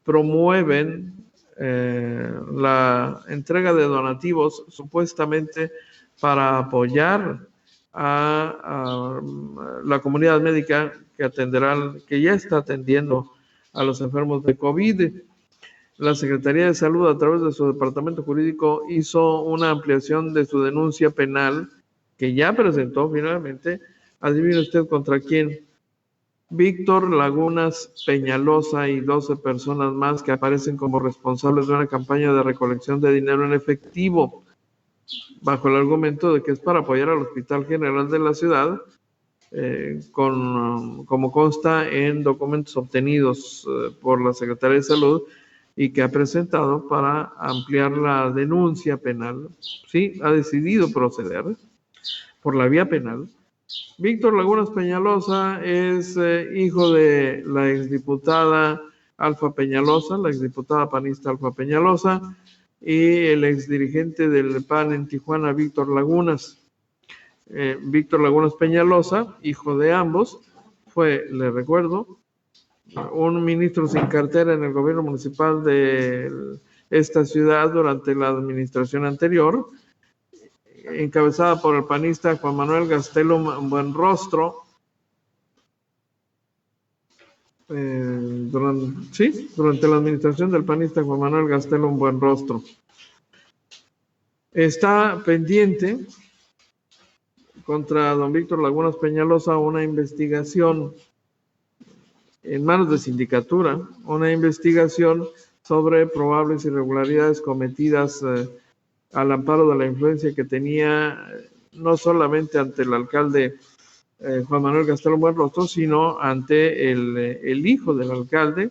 promueven la entrega de donativos supuestamente para apoyar a la comunidad médica que ya está atendiendo a los enfermos de COVID. La Secretaría de Salud, a través de su departamento jurídico, hizo una ampliación de su denuncia penal que ya presentó finalmente. Adivine usted contra quién. Víctor Lagunas Peñalosa y 12 personas más que aparecen como responsables de una campaña de recolección de dinero en efectivo, bajo el argumento de que es para apoyar al Hospital General de la ciudad, como consta en documentos obtenidos por la Secretaría de Salud y que ha presentado para ampliar la denuncia penal. Sí, ha decidido proceder por la vía penal. Víctor Lagunas Peñalosa es hijo de la exdiputada Alfa Peñalosa, la exdiputada panista Alfa Peñalosa, y el exdirigente del PAN en Tijuana, Víctor Lagunas. Víctor Lagunas Peñalosa, hijo de ambos, fue, le recuerdo, un ministro sin cartera en el gobierno municipal de esta ciudad durante la administración anterior, encabezada por el panista Juan Manuel Gastelum Buenrostro, durante la administración del panista Juan Manuel Gastelum Buenrostro. Está pendiente contra don Víctor Lagunas Peñalosa una investigación en manos de Sindicatura, una investigación sobre probables irregularidades cometidas al amparo de la influencia que tenía no solamente ante el alcalde Juan Manuel Gastelum Buenrostro, sino ante el hijo del alcalde,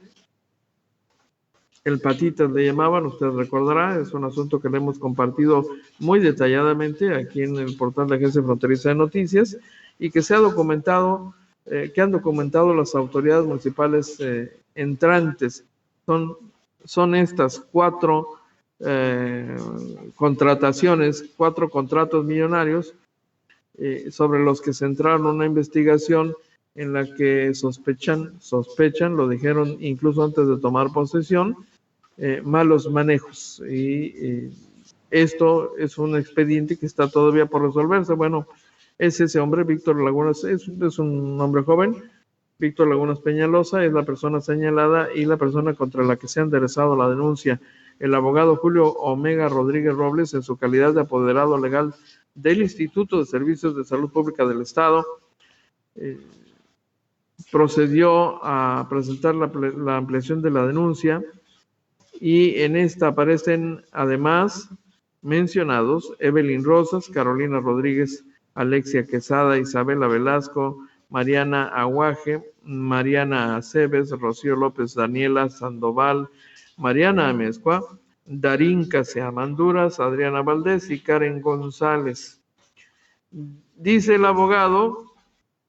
el Patitas le llamaban, usted recordará, es un asunto que le hemos compartido muy detalladamente aquí en el portal de Agencia Fronteriza de Noticias y que se ha documentado, que han documentado las autoridades municipales entrantes. Son estas 4 contrataciones, 4 contratos millonarios sobre los que centraron una investigación en la que sospechan, lo dijeron incluso antes de tomar posesión, malos manejos. Y esto es un expediente que está todavía por resolverse. Bueno, es ese hombre, Víctor Lagunas, es un hombre joven. Víctor Lagunas Peñalosa es la persona señalada y la persona contra la que se ha enderezado la denuncia. El abogado Julio Omega Rodríguez Robles, en su calidad de apoderado legal del Instituto de Servicios de Salud Pública del Estado, procedió a presentar la ampliación de la denuncia y en esta aparecen además mencionados Evelyn Rosas, Carolina Rodríguez, Alexia Quesada, Isabela Velasco, Mariana Aguaje, Mariana Aceves, Rocío López, Daniela Sandoval, Mariana Amezcua, Darín Caseamanduras, Adriana Valdés y Karen González. Dice el abogado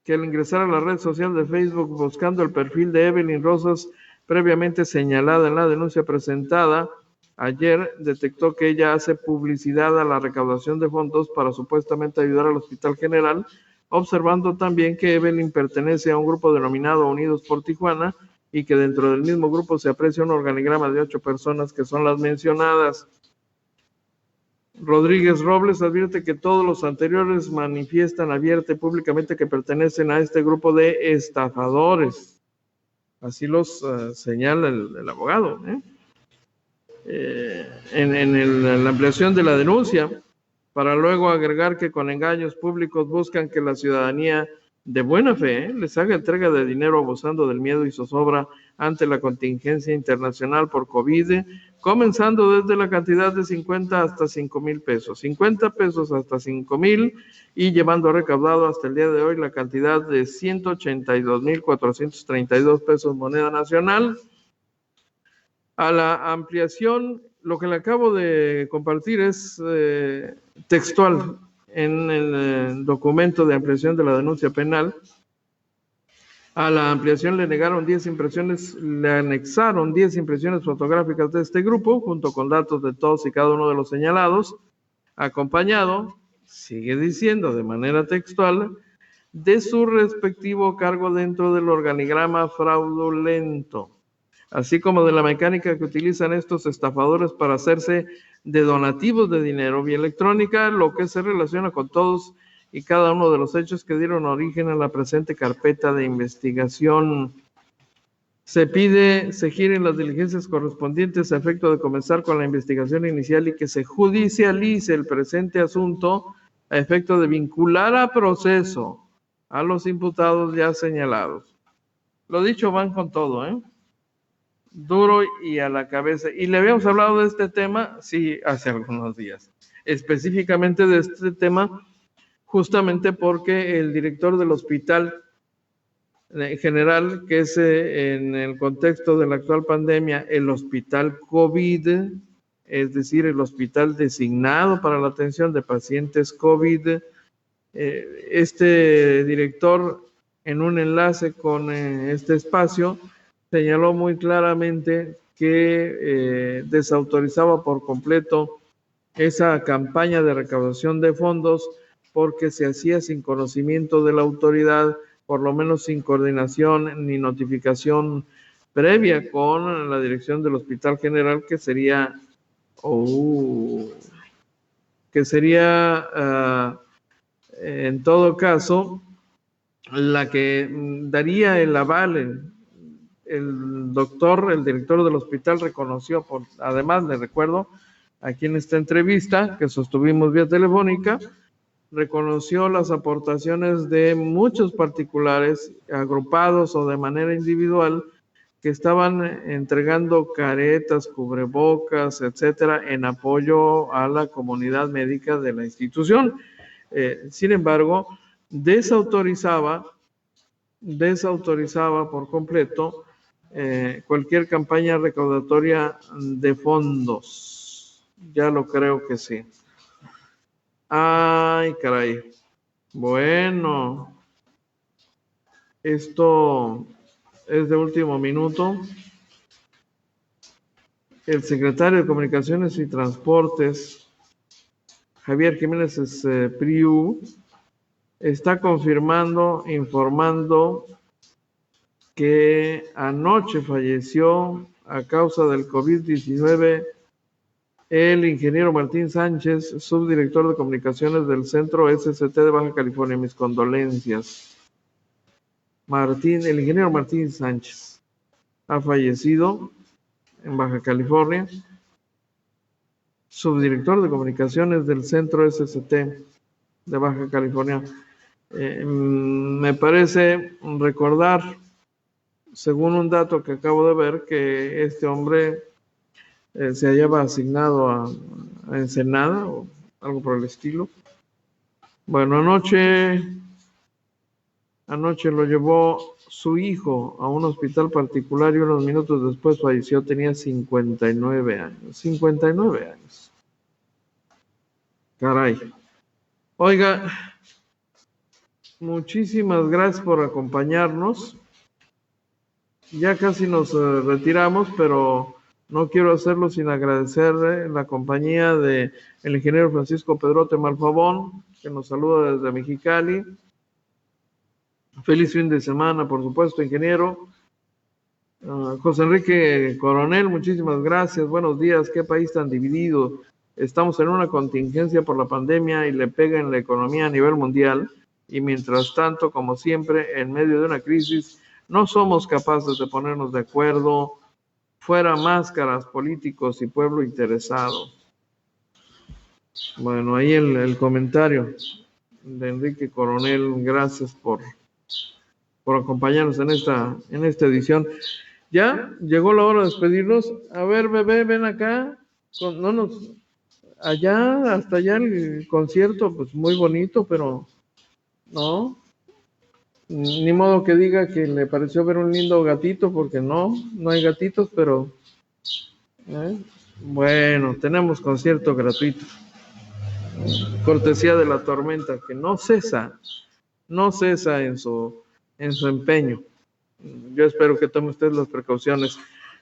que al ingresar a la red social de Facebook buscando el perfil de Evelyn Rosas previamente señalada en la denuncia presentada ayer, detectó que ella hace publicidad a la recaudación de fondos para supuestamente ayudar al Hospital General, observando también que Evelyn pertenece a un grupo denominado Unidos por Tijuana y que dentro del mismo grupo se aprecia un organigrama de 8 personas que son las mencionadas. Rodríguez Robles advierte que todos los anteriores manifiestan abierta y públicamente que pertenecen a este grupo de estafadores. Así los señala el abogado. En la ampliación de la denuncia, para luego agregar que con engaños públicos buscan que la ciudadanía de buena fe les haga entrega de dinero abusando del miedo y zozobra ante la contingencia internacional por COVID, comenzando desde la cantidad de 50 hasta 5,000 pesos, 50 pesos hasta 5,000 y llevando recaudado hasta el día de hoy la cantidad de 182,432 pesos moneda nacional. A la ampliación, lo que le acabo de compartir es textual en el documento de ampliación de la denuncia penal. A la ampliación le anexaron 10 impresiones fotográficas de este grupo, junto con datos de todos y cada uno de los señalados, acompañado, sigue diciendo de manera textual, de su respectivo cargo dentro del organigrama fraudulento, así como de la mecánica que utilizan estos estafadores para hacerse de donativos de dinero vía electrónica, lo que se relaciona con todos y cada uno de los hechos que dieron origen a la presente carpeta de investigación. Se pide se giren las diligencias correspondientes a efecto de comenzar con la investigación inicial y que se judicialice el presente asunto a efecto de vincular a proceso a los imputados ya señalados. Lo dicho, van con todo, duro y a la cabeza. Y le habíamos hablado de este tema, sí, hace algunos días, específicamente de este tema, justamente porque el director del hospital general, que es en el contexto de la actual pandemia, el hospital COVID, es decir, el hospital designado para la atención de pacientes COVID, este director, en un enlace con este espacio, señaló muy claramente que desautorizaba por completo esa campaña de recaudación de fondos porque se hacía sin conocimiento de la autoridad, por lo menos sin coordinación ni notificación previa con la dirección del Hospital General, que sería en todo caso la que daría el aval. El director del hospital reconoció, además le recuerdo aquí en esta entrevista que sostuvimos vía telefónica, reconoció las aportaciones de muchos particulares agrupados o de manera individual que estaban entregando caretas, cubrebocas, etcétera, en apoyo a la comunidad médica de la institución. Sin embargo, desautorizaba por completo cualquier campaña recaudatoria de fondos. Ya lo creo que sí. Ay, caray. Bueno, esto es de último minuto. El secretario de Comunicaciones y Transportes, Javier Jiménez Espriu, está informando que anoche falleció a causa del COVID-19 el ingeniero Martín Sánchez, subdirector de comunicaciones del Centro SCT de Baja California. Mis condolencias. El ingeniero Martín Sánchez ha fallecido en Baja California, subdirector de comunicaciones del Centro SCT de Baja California. Me parece recordar, según un dato que acabo de ver, que este hombre se hallaba asignado a Ensenada o algo por el estilo. Bueno, anoche lo llevó su hijo a un hospital particular y unos minutos después falleció. Tenía 59 años. 59 años. Caray. Oiga, muchísimas gracias por acompañarnos. Ya casi nos retiramos, pero no quiero hacerlo sin agradecer la compañía del ingeniero Francisco Pedrote Malfabón, que nos saluda desde Mexicali. Feliz fin de semana, por supuesto, ingeniero. José Enrique Coronel, muchísimas gracias. Buenos días. Qué país tan dividido. Estamos en una contingencia por la pandemia y le pega en la economía a nivel mundial. Y mientras tanto, como siempre, en medio de una crisis, no somos capaces de ponernos de acuerdo. Fuera máscaras, políticos y pueblo interesado. Bueno, ahí el comentario de Enrique Coronel. Gracias por acompañarnos en esta edición. Ya llegó la hora de despedirnos. A ver, bebé, ven acá. Hasta allá el concierto, pues muy bonito, pero no. Ni modo que diga que le pareció ver un lindo gatito, porque no hay gatitos, pero bueno, tenemos concierto gratuito. Cortesía de La Tormenta, que no cesa en su empeño. Yo espero que tome usted las precauciones.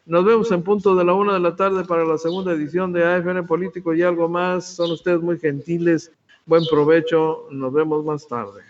Nos vemos en punto de la 1 de la tarde para la segunda edición de AFN Político y algo más. Son ustedes muy gentiles. Buen provecho. Nos vemos más tarde.